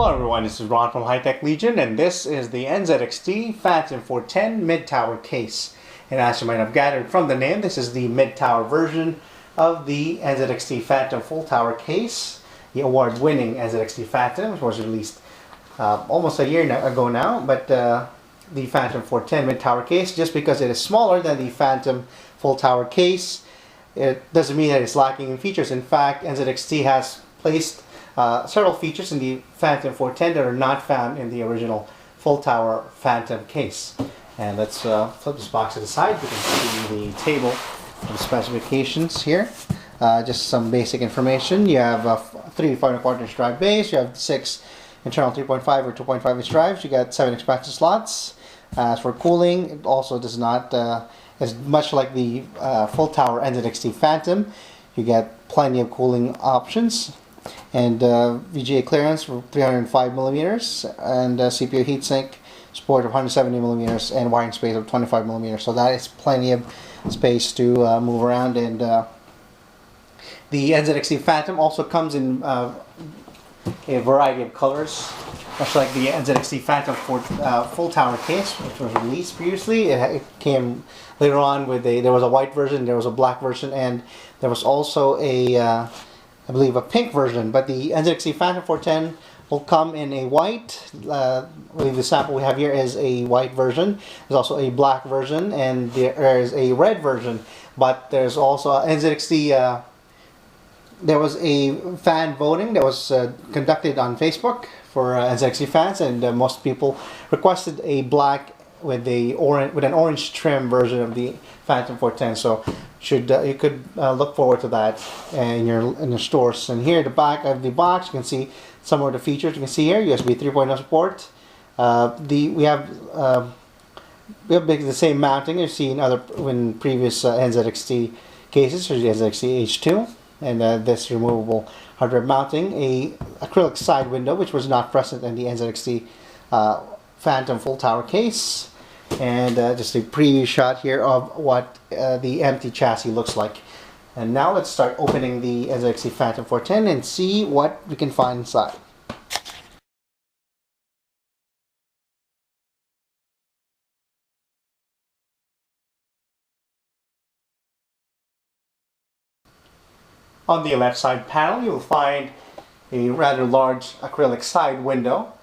Hello everyone, this is Ron from High Tech Legion, and this is the NZXT Phantom 410 mid-tower case. And as you might have gathered from the name, this is the mid-tower version of the NZXT Phantom full tower case, the award-winning NZXT Phantom, which was released almost a year ago now. But the Phantom 410 mid-tower case, just because it is smaller than the Phantom full tower case, it doesn't mean that it's lacking in features. In fact, NZXT has placed several features in the Phantom 410 that are not found in the original full tower Phantom case. And let's flip this box to the side. You can see the table of specifications here. Just some basic information. You have 3 5.25-inch drive base. You have 6 internal 3.5 or 2.5-inch drives. You got 7 expansion slots. As for cooling, it also does not, as much like the full tower NZXT Phantom, you get plenty of cooling options. And VGA clearance for 305 millimeters, and CPU heatsink support of 170 millimeters, and wiring space of 25 millimeters. So that is plenty of space to move around. And the NZXT Phantom also comes in a variety of colors, much like the NZXT Phantom full tower case, which was released previously. It came later on with there was a white version, there was a black version, and there was also a I believe a pink version, but the NZXT Phantom 410 will come in a white. I believe the sample we have here is a white version. There's also a black version, and there is a red version. But there's also NZXT. There was a fan voting that was conducted on Facebook for NZXT fans, and most people requested a black with an orange trim version of the Phantom 410. So you could look forward to that in your stores. And here at the back of the box, you can see some of the features. You can see here USB 3.0 support. We have basically the same mounting you've seen in previous NZXT cases. Here's the NZXT H2, and this removable hardware mounting, a acrylic side window, which was not present in the NZXT Phantom full tower case. And just a preview shot here of what the empty chassis looks like. And now let's start opening the NZXT Phantom 410 and see what we can find inside. On the left side panel, you'll find a rather large acrylic side window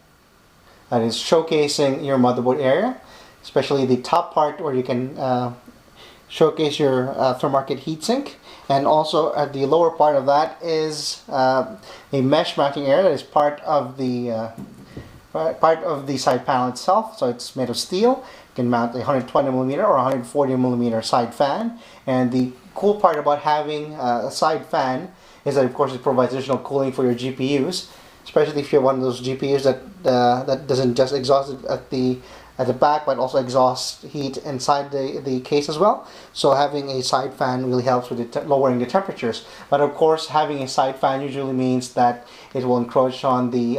that is showcasing your motherboard area, especially the top part where you can showcase your aftermarket heatsink. And also at the lower part of that is a mesh mounting area that is part of the side panel itself. So it's made of steel. You can mount a 120mm or 140mm side fan. And the cool part about having a side fan is that, of course, it provides additional cooling for your GPUs, especially if you're one of those GPUs that doesn't just exhaust it at the back, but also exhaust heat inside the case as well. So having a side fan really helps with lowering the temperatures. But of course, having a side fan usually means that it will encroach on the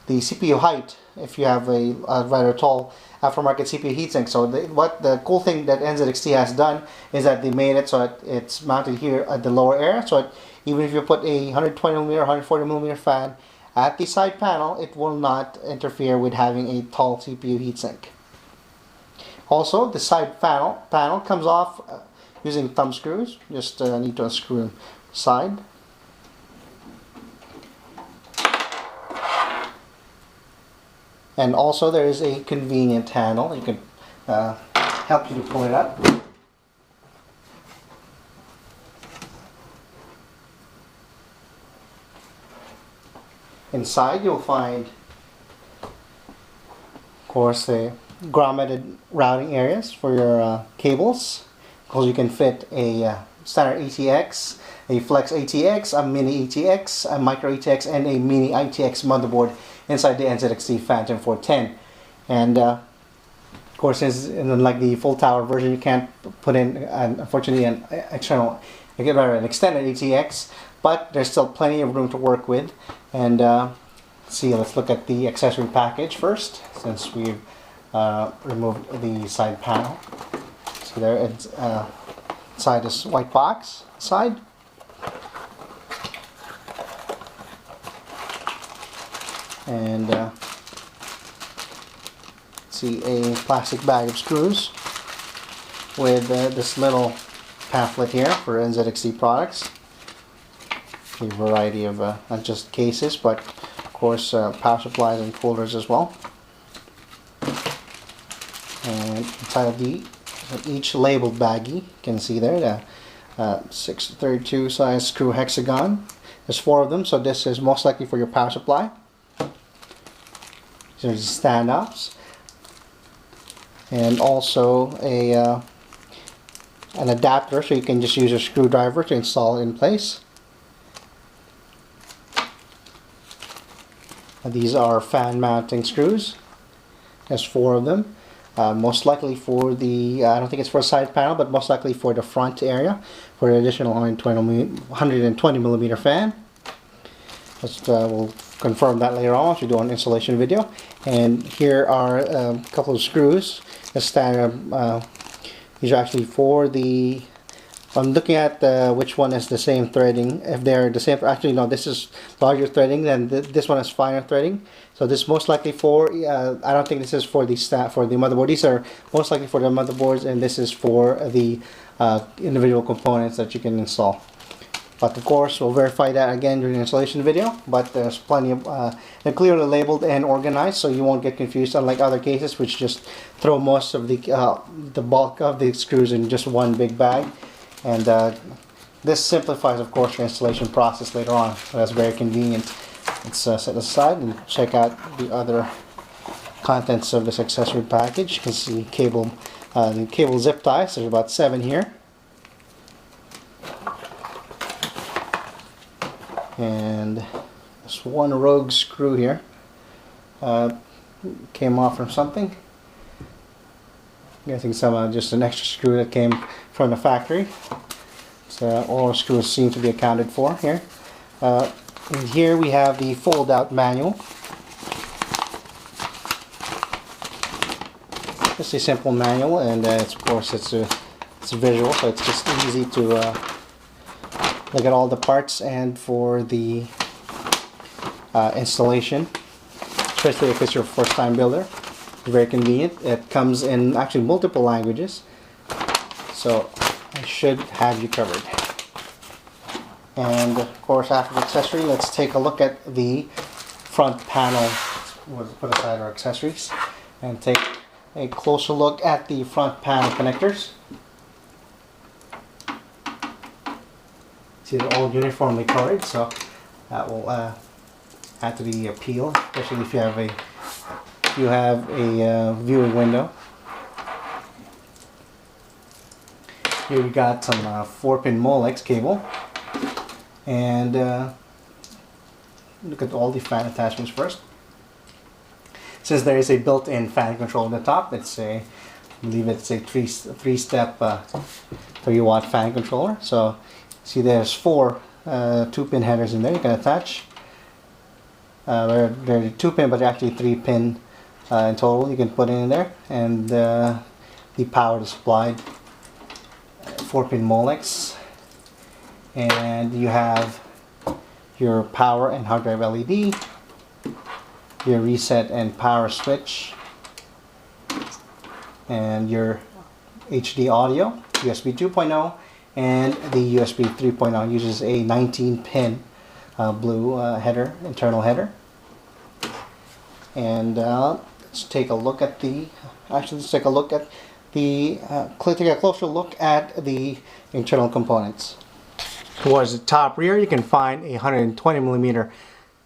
CPU height if you have a rather tall aftermarket CPU heatsink. So the cool thing that NZXT has done is that they made it so that it's mounted here at the lower area. So even if you put a 120mm or 140mm fan at the side panel, it will not interfere with having a tall CPU heatsink. Also, the side panel comes off using thumb screws. Just need to unscrew them side. And also there is a convenient handle. You can help you to pull it up. Inside you'll find, of course, the ground-mounted routing areas for your cables, because you can fit a standard ATX, a flex ATX, a mini ATX, a micro ATX, and a mini ITX motherboard inside the NZXT Phantom 410. And of course, unlike the full tower version, you can't put in, unfortunately, an extended ATX, but there's still plenty of room to work with. And let's look at the accessory package first, since we've removed the side panel. So there, it's inside this white box side. And see a plastic bag of screws with this little pamphlet here for NZXT products. A variety of not just cases, but of course power supplies and coolers as well. And inside of each labeled baggie, you can see there the 632 size screw hexagon. There's 4 of them, so this is most likely for your power supply. There's standoffs, and also an adapter, so you can just use a screwdriver to install it in place. These are fan mounting screws. There's 4 of them. Most likely for the, I don't think it's for a side panel, but most likely for the front area for an additional 120 millimeter fan. We'll confirm that later on once we do an installation video. And here are a couple of screws. The standard, these are actually for the, I'm looking at which one is the same threading. If they're the same, actually no, this is larger threading, then this one is finer threading. So this is most likely for, I don't think this is for the motherboard. These are most likely for the motherboards, and this is for the individual components that you can install. But of course, we'll verify that again during the installation video. But there's plenty of, they're clearly labeled and organized, so you won't get confused, unlike other cases which just throw most of the bulk of the screws in just one big bag. And this simplifies, of course, your installation process later on. So that's very convenient. Let's set aside and check out the other contents of this accessory package. You can see the cable zip ties. There's about 7 here. And this one rogue screw here came off from something. I'm guessing just an extra screw that came from the factory. So all the screws seem to be accounted for here. And here we have the fold-out manual. Just a simple manual, and of course it's visual, so it's just easy to look at all the parts and for the installation, especially if it's your first-time builder. It's very convenient. It comes in actually multiple languages, so I should have you covered. And of course, after the accessory, let's take a look at the front panel. We'll put aside our accessories and take a closer look at the front panel connectors. See, they're all uniformly colored, so that will add to the appeal, especially if you have a viewing window. Here we got some 4-pin Molex cable. And look at all the fan attachments first. Since there is a built-in fan control on the top, it's I believe it's a three-step 3-watt fan controller. So see, there's 4 2-pin headers in there you can attach. They're 2-pin, but they're actually 3-pin in total you can put in there. And the power is supplied 4-pin Molex. And you have your power and hard drive LED, your reset and power switch, and your HD audio, USB 2.0, and the USB 3.0 uses a 19-pin blue header, internal header. And let's take a look at the, take a closer look at the internal components. Towards the top rear, you can find a 120 millimeter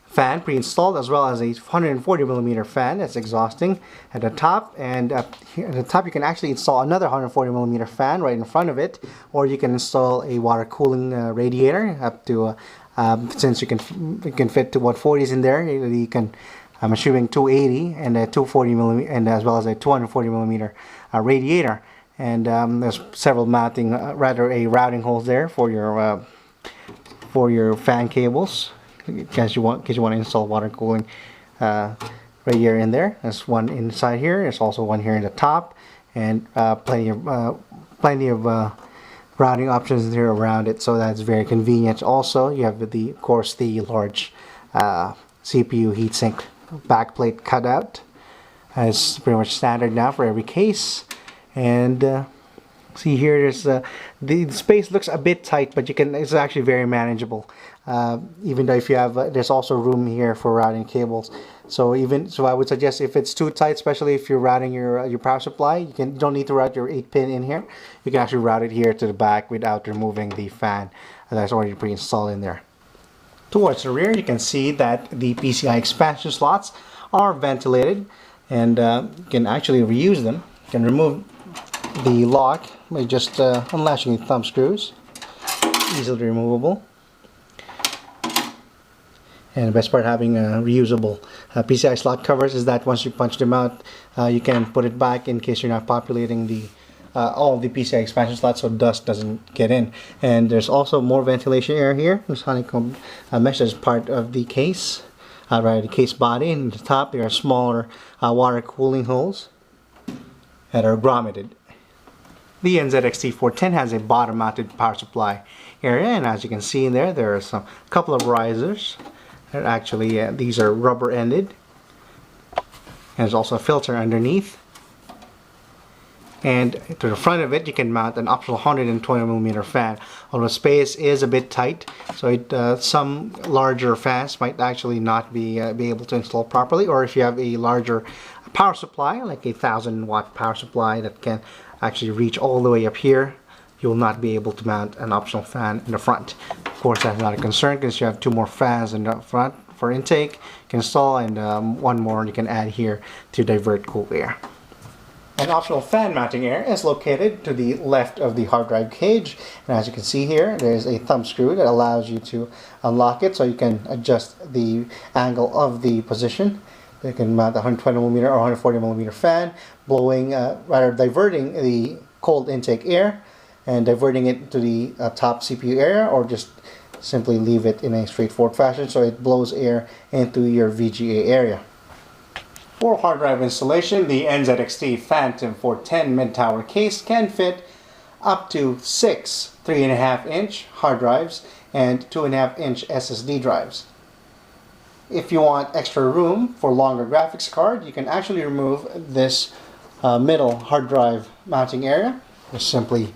fan pre-installed, as well as a 140 millimeter fan that's exhausting at the top. And here at the top, you can actually install another 140 millimeter fan right in front of it, or you can install a water cooling radiator up to since you can fit to what 40s in there. You can, I'm assuming 280 and a 240 millimeter, and as well as a 240 millimeter radiator. And there's several mounting, a routing holes there for your fan cables, in case you want to install water cooling radiator in there. There's one inside here. There's also one here in the top, and plenty of routing options there around it. So that's very convenient. Also, you have of course the large CPU heatsink backplate cutout. It's pretty much standard now for every case. And see here, there's the space looks a bit tight, but it's actually very manageable. Even though if you have, there's also room here for routing cables. So I would suggest if it's too tight, especially if you're routing your power supply, you don't need to route your 8-pin in here. You can actually route it here to the back without removing the fan that's already pre-installed in there. Towards the rear, you can see that the PCI expansion slots are ventilated, and you can actually reuse them. You can remove the lock by just unlatching the thumb screws. Easily removable. And the best part having reusable PCI slot covers is that once you punch them out, you can put it back in case you're not populating all of the PCI expansion slots so dust doesn't get in. And there's also more ventilation air here. This honeycomb mesh is part of the case, the case body. And at the top there are smaller water cooling holes that are grommeted. The NZXT 410 has a bottom mounted power supply area, and as you can see in there, there are a couple of risers. They're actually, these are rubber ended. And there's also a filter underneath. And to the front of it, you can mount an optional 120mm fan. Although space is a bit tight, so some larger fans might actually not be able to install properly. Or if you have a larger power supply, like a 1000-watt power supply that can actually reach all the way up here, you will not be able to mount an optional fan in the front. Of course, that's not a concern because you have 2 more fans in the front for intake you can install, and 1 more you can add here to divert cool air. An optional fan mounting area is located to the left of the hard drive cage, and as you can see here, there's a thumb screw that allows you to unlock it so you can adjust the angle of the position. You can mount a 120mm or 140mm fan, diverting the cold intake air and diverting it to the top CPU area, or just simply leave it in a straightforward fashion so it blows air into your VGA area. For hard drive installation, the NZXT Phantom 410 mid-tower case can fit up to 6 3.5-inch hard drives and 2.5-inch SSD drives. If you want extra room for longer graphics card, you can actually remove this middle hard drive mounting area. Just simply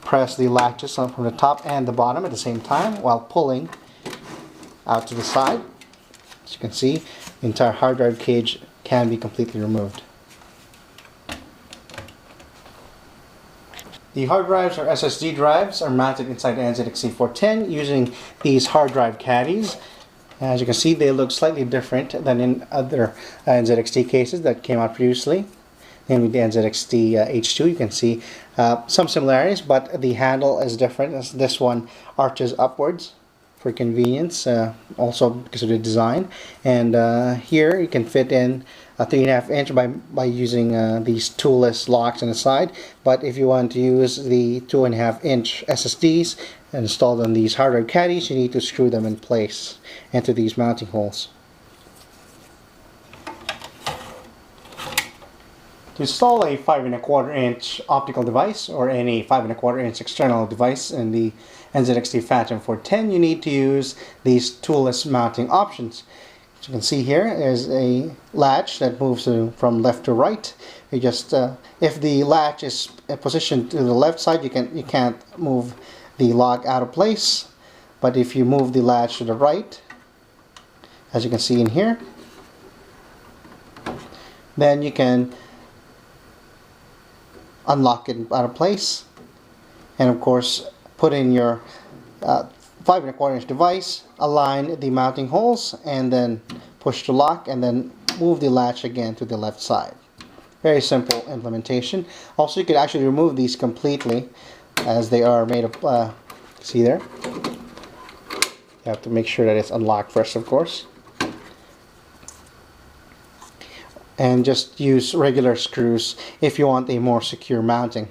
press the latches from the top and the bottom at the same time while pulling out to the side. As you can see, the entire hard drive cage can be completely removed. The hard drives or SSD drives are mounted inside the NZXT 410 using these hard drive caddies. As you can see, they look slightly different than in other NZXT cases that came out previously. Namely the NZXT H2, you can see some similarities, but the handle is different as this one arches upwards for convenience, also because of the design. And here you can fit in a 3.5-inch by using these toolless locks on the side. But if you want to use the 2.5-inch SSDs installed on these hard drive caddies, you need to screw them in place into these mounting holes. To install a 5.25-inch optical device or any 5.25-inch external device in the NZXT Phantom 410, you need to use these toolless mounting options. As you can see here, there's a latch that moves from left to right. You just, if the latch is positioned to the left side, you can't move the lock out of place. But if you move the latch to the right, as you can see in here, then you can unlock it out of place, and of course put in your 5.25-inch device, align the mounting holes, and then push the lock, and then move the latch again to the left side. Very simple implementation. Also, you could actually remove these completely, as they are made of, see there? You have to make sure that it's unlocked first, of course. And just use regular screws if you want a more secure mounting.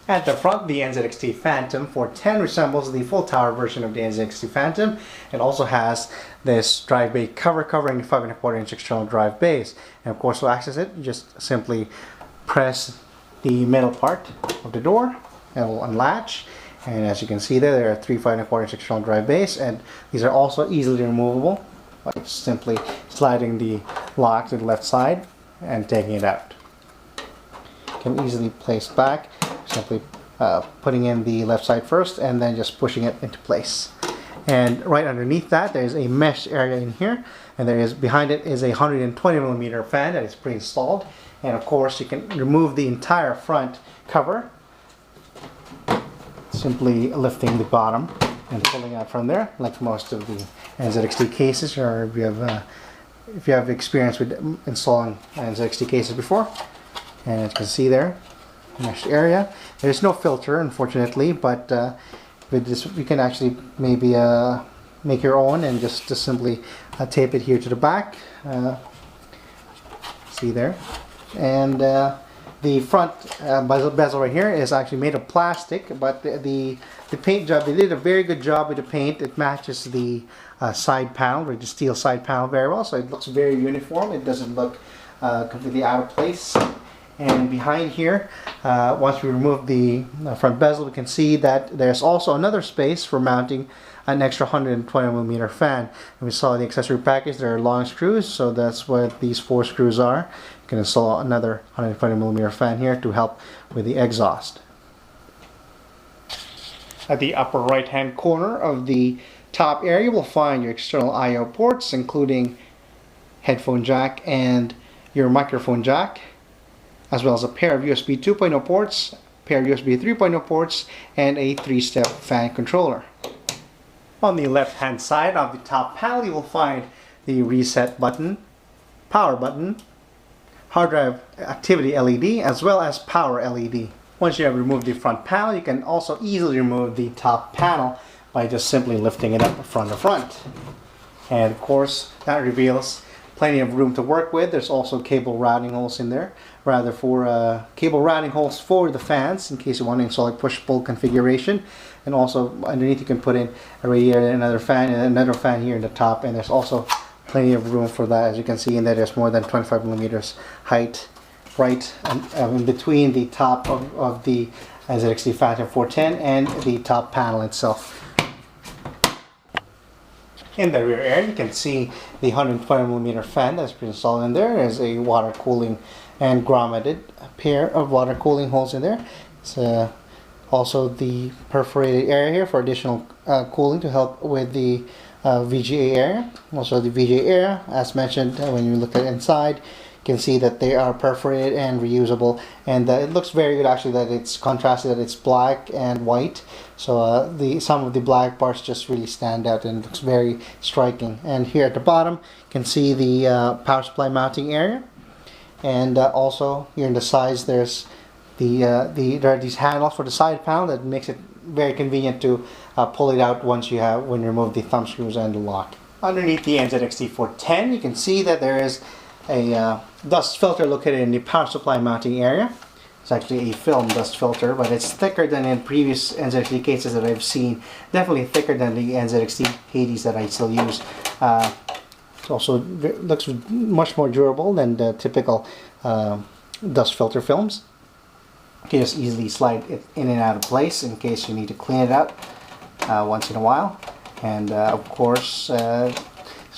At the front, the NZXT Phantom 410 resembles the full tower version of the NZXT Phantom. It also has this drive bay cover covering the 5.25-inch external drive base. And of course, to access it, you just simply press the middle part of the door. It will unlatch. And as you can see there are 3 5.25-inch external drive bays, and these are also easily removable. by simply sliding the lock to the left side and taking it out. Can easily place back, simply putting in the left side first and then just pushing it into place. And right underneath that there's a mesh area in here, and there is behind it is a 120mm fan that is pre-installed. And of course you can remove the entire front cover, simply lifting the bottom and pulling out from there, like most of the NZXT cases, or if you have experience with installing NZXT cases before. And as you can see there, meshed area. There's no filter, unfortunately, but with this you can actually maybe make your own and just simply tape it here to the back. See there, and the front bezel right here is actually made of plastic, but the paint job, they did a very good job with the paint. It matches the side panel, or the steel side panel, very well, so it looks very uniform. It doesn't look completely out of place. And behind here, once we remove the front bezel, we can see that there's also another space for mounting an extra 120mm fan. And we saw the accessory package, there are long screws, so that's what these 4 screws are. You can install another 120mm fan here to help with the exhaust. At the upper right hand corner of the top area, you'll find your external I/O ports, including headphone jack and your microphone jack, as well as a pair of USB 2.0 ports, a pair of USB 3.0 ports, and a 3-step fan controller. On the left hand side of the top panel, you will find the reset button, power button, hard drive activity LED, as well as power LED. Once you have removed the front panel, you can also easily remove the top panel by just simply lifting it up from the front. And of course, that reveals plenty of room to work with. There's also cable routing holes in there, rather for cable routing holes for the fans in case you want to install a push-pull configuration. And also underneath you can put in a radiator and another fan here in the top, and there's also plenty of room for that. As you can see in there, there's more than 25mm height right in between the top of the NZXT Phantom 410 and the top panel itself. In the rear area, you can see the 120mm fan that's been installed in there. There's a water cooling and grommeted pair of water cooling holes in there. It's also the perforated area here for additional cooling to help with the VGA area. Also the VGA area, as mentioned, when you look at inside, you can see that they are perforated and reusable, and it looks very good actually that it's contrasted, that it's black and white, so some of the black parts just really stand out and it looks very striking. And here at the bottom you can see the power supply mounting area, and also here in the sides there's there are these handles for the side panel that makes it very convenient to pull it out when you remove the thumb screws and the lock. Underneath the NZXT 410 you can see that there is a dust filter located in the power supply mounting area. It's actually a film dust filter, but it's thicker than in previous NZXT cases that I've seen. Definitely thicker than the NZXT Hades that I still use. It also looks much more durable than the typical dust filter films. You can just easily slide it in and out of place in case you need to clean it out once in a while. And of course, as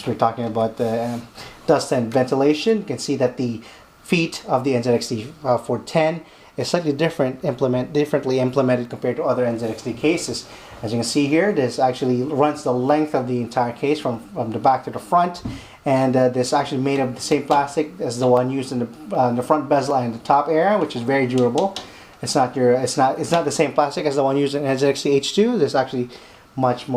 we're talking about the dust and ventilation, you can see that the feet of the NZXT 410 is slightly differently implemented compared to other NZXT cases. As you can see here, this actually runs the length of the entire case from the back to the front, and this actually made of the same plastic as the one used in the front bezel and the top area, which is very durable. It's not the same plastic as the one used in NZXT H2. This actually much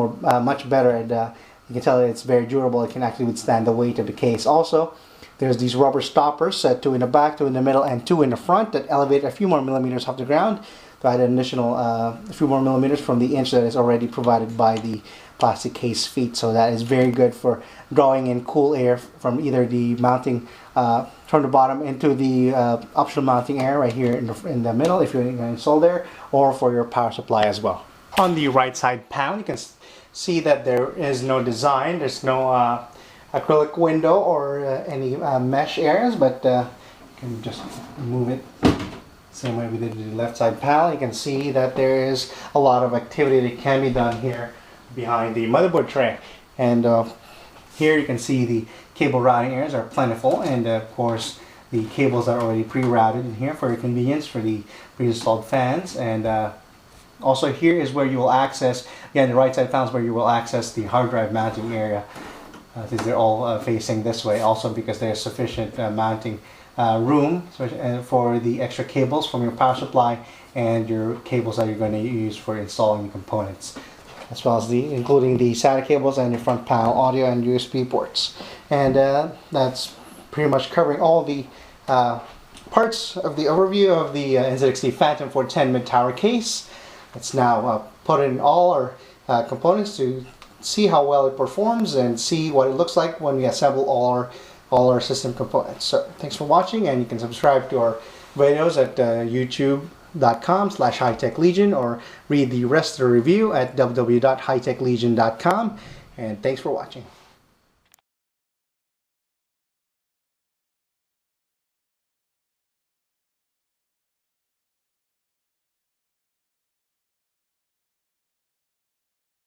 better, and you can tell that it's very durable. It can actually withstand the weight of the case. Also, there's these rubber stoppers, 2 in the back, 2 in the middle, and 2 in the front, that elevate a few more millimeters off the ground to add an additional a few more millimeters from the inch that is already provided by the plastic case feet. So that is very good for drawing in cool air from either the mounting from the bottom into the optional mounting area right here in the middle if you're going to install there, or for your power supply as well. On the right side panel, you can see that there is no design. There's no acrylic window or any mesh areas, but you can just move it same way we did with the left side panel. You can see that there is a lot of activity that can be done here behind the motherboard tray. And Here you can see the cable routing areas are plentiful, and of course the cables are already pre-routed in here for your convenience for the pre-installed fans. And also here is where you will access, again, the right side panel is where you will access the hard drive mounting area. Since they're all facing this way, also because there's sufficient mounting room for the extra cables from your power supply and your cables that you're going to use for installing the components, as well as including the SATA cables and your front panel audio and USB ports. And that's pretty much covering all the parts of the overview of the NZXT Phantom 410 mid-tower case. Let's now put in all our components to see how well it performs and see what it looks like when we assemble all our system components. So thanks for watching, and you can subscribe to our videos at youtube.com/hightechlegion, or read the rest of the review at www.hightechlegion.com. And thanks for watching.